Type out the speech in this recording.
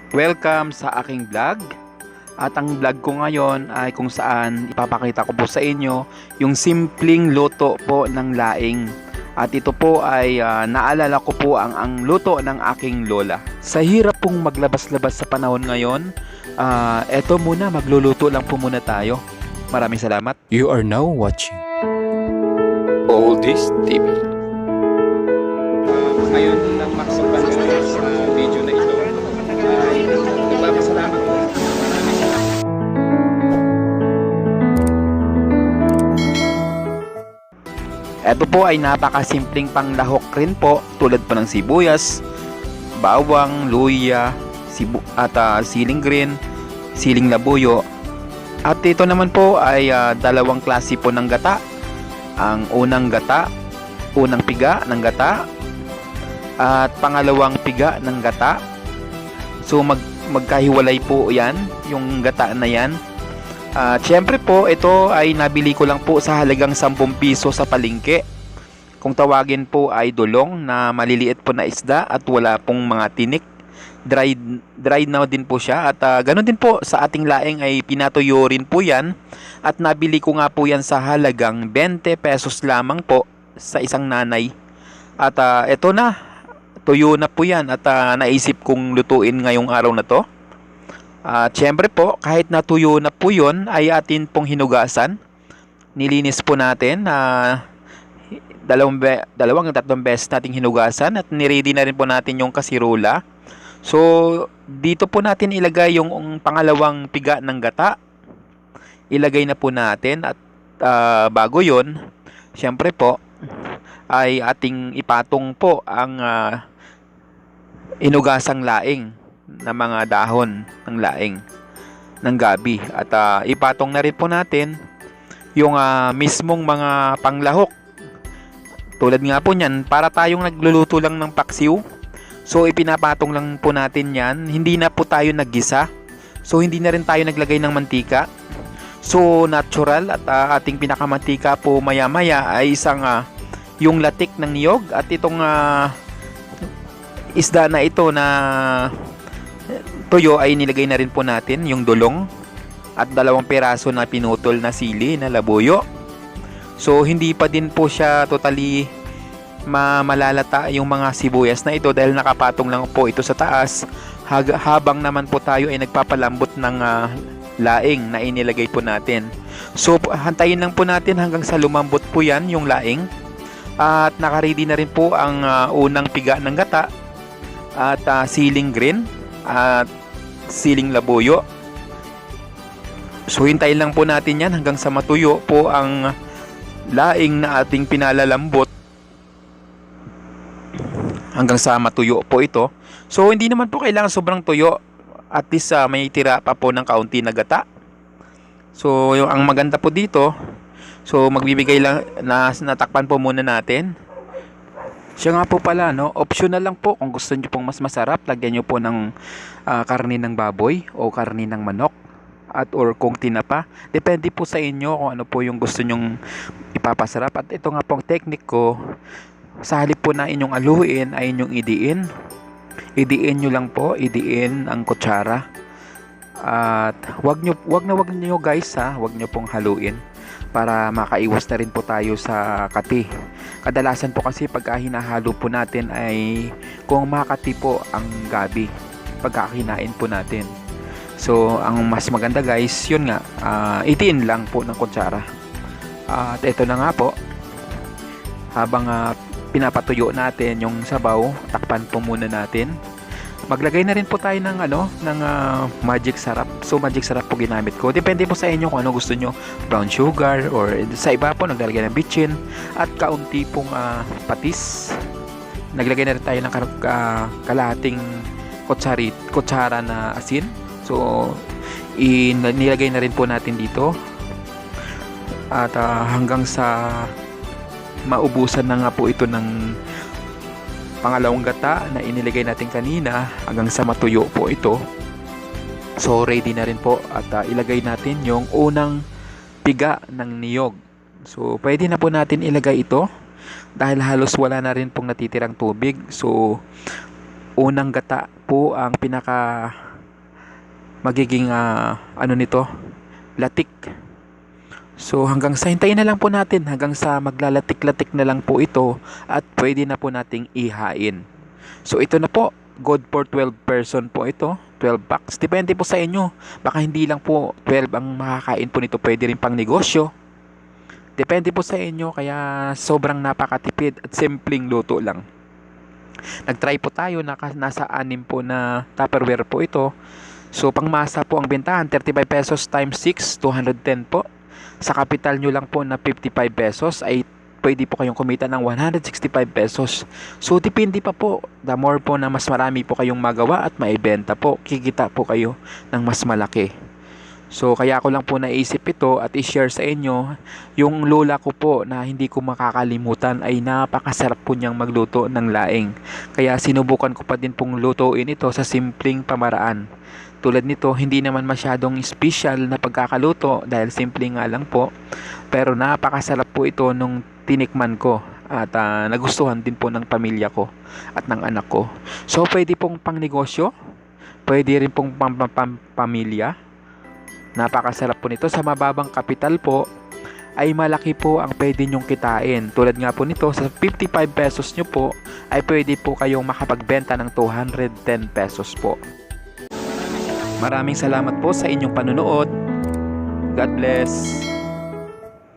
Welcome sa aking vlog. At ang vlog ko ngayon ay kung saan ipapakita ko po sa inyo yung simpleng luto po ng laing. At ito po ay naalala ko po ang luto ng aking lola. Sa hirap pong maglabas-labas sa panahon ngayon, eto muna, magluluto lang po muna tayo. Maraming salamat. You are now watching Oldies TV. Ngayon ng maksukan sa video na ito ay nagpapasalamat po. Ito po ay napakasimpleng panglahok rin po, tulad po ng sibuyas, bawang, luya, siling green, siling labuyo. At ito naman po ay dalawang klase po ng gata. Ang unang gata, unang piga ng gata, at pangalawang piga ng gata. So magkahiwalay po yan, yung gata na yan. Siyempre po, ito ay nabili ko lang po sa halagang 10 piso sa palengke. Kung tawagin po ay dulong na maliliit po na isda at wala pong mga tinik. Dried na din po siya. At ganoon din po sa ating laing ay pinatuyo rin po yan. At nabili ko nga po yan sa halagang 20 pesos lamang po sa isang nanay. At ito na, tuyo na po yan. At naisip kong lutuin ngayong araw na to. At syempre po, kahit natuyo na po yun, ay atin pong hinugasan. Nilinis po natin. Dalawang tatlong beses nating hinugasan. At niready na rin po natin yung kasirula. So, dito po natin ilagay yung pangalawang piga ng gata. Ilagay na po natin. At bago yun, syempre po, ay ating ipatong po ang inugasang laing na mga dahon ng laing ng gabi. At ipatong na rin po natin yung mismong mga panglahok. Tulad nga po niyan, para tayong nagluluto lang ng paksiw. So ipinapatong lang po natin yan. Hindi na po tayo naggisa. So hindi na rin tayo naglagay ng mantika. So natural at ating pinakamantika po maya maya ay isang yung latik ng niyog. At itong isda na ito na tuyo ay nilagay na rin po natin yung dulong at 2 piraso na pinutol na sili na labuyo. So hindi pa din po siya totally malalata yung mga sibuyas na ito dahil nakapatong lang po ito sa taas, habang naman po tayo ay nagpapalambot ng laing na inilagay po natin. So hantayin lang po natin hanggang sa lumambot po yan yung laing. At nakaready na rin po ang unang piga ng gata at siling green at siling labuyo. So hintayin lang po natin yan hanggang sa matuyo po ang laing na ating pinalalambot. Hanggang sa matuyo po ito. So hindi naman po kailangan sobrang tuyo. At least may tira pa po ng kaunti na gata. So yung ang maganda po dito, so magbibigay lang na natakpan po muna natin. Siya nga po pala, no, optional lang po kung gusto niyo pong mas masarap, lagyan niyo po ng karne ng baboy o karne ng manok at or kung tinapa. Depende po sa inyo kung ano po yung gusto nyong ipapasarap. At ito nga pong technique ko, sa halip po na inyong aluin ay inyong idiin. Idiin nyo lang po, idiin ang kutsara. At wag nyo guys wag nyo pong haluin para makaiwas na rin po tayo sa kati. Kadalasan po kasi pagka hinahalo po natin ay kung makati po ang gabi pagkakinain po natin. So ang mas maganda guys, yun nga, itiin lang po ng kutsara. At ito na nga po, habang pinapatuyo natin yung sabaw, takpan po muna natin. Maglagay na rin po tayo ng magic sarap. So magic sarap po ginamit ko. Depende po sa inyo kung ano gusto nyo. Brown sugar or sa iba po naglalagay ng bitchin at kaunti pong patis. Naglagay na rin tayo ng kalahating kutsara na asin. So nilagay na rin po natin dito. At hanggang sa maubusan na nga po ito ng pangalawang gata na inilagay natin kanina hanggang sa matuyo po ito. So ready na rin po at ilagay natin yung unang piga ng niyog. So pwede na po natin ilagay ito dahil halos wala na rin pong natitirang tubig. So unang gata po ang pinaka magiging ano nito, latik. So hanggang sa hintayin na lang po natin hanggang sa maglalatik-latik na lang po ito at pwede na po nating ihain. So ito na po, good for 12 person po ito, 12 packs. Depende po sa inyo. Baka hindi lang po 12 ang makakain po nito, pwede rin pang negosyo. Depende po sa inyo, kaya sobrang napakatipid at simpleng luto lang. Nagtry po tayo, nasa 6 po na Tupperware po ito. So pangmasa po ang bentahan, 35 pesos times 6, 210 po. Sa kapital nyo lang po na 55 pesos ay pwede po kayong kumita ng 165 pesos. So depende pa po, the more po na mas marami po kayong magawa at maibenta po, kikita po kayo ng mas malaki. So kaya ko lang po naisip ito at i-share sa inyo. Yung lola ko po na hindi ko makakalimutan ay napakasarap po niyang magluto ng laing. Kaya sinubukan ko pa din pong lutuin ito sa simpleng pamaraan. Tulad nito, hindi naman masyadong special na pagkakaluto dahil simple nga lang po. Pero napakasarap po ito nung tinikman ko at nagustuhan din po ng pamilya ko at ng anak ko. So pwede pong pang negosyo, pwede rin pong pamilya. Napakasarap po nito, sa mababang kapital po ay malaki po ang pwede nyong kitain. Tulad nga po nito, sa 55 pesos nyo po ay pwede po kayong makapagbenta ng 210 pesos po. Maraming salamat po sa inyong panunood. God bless.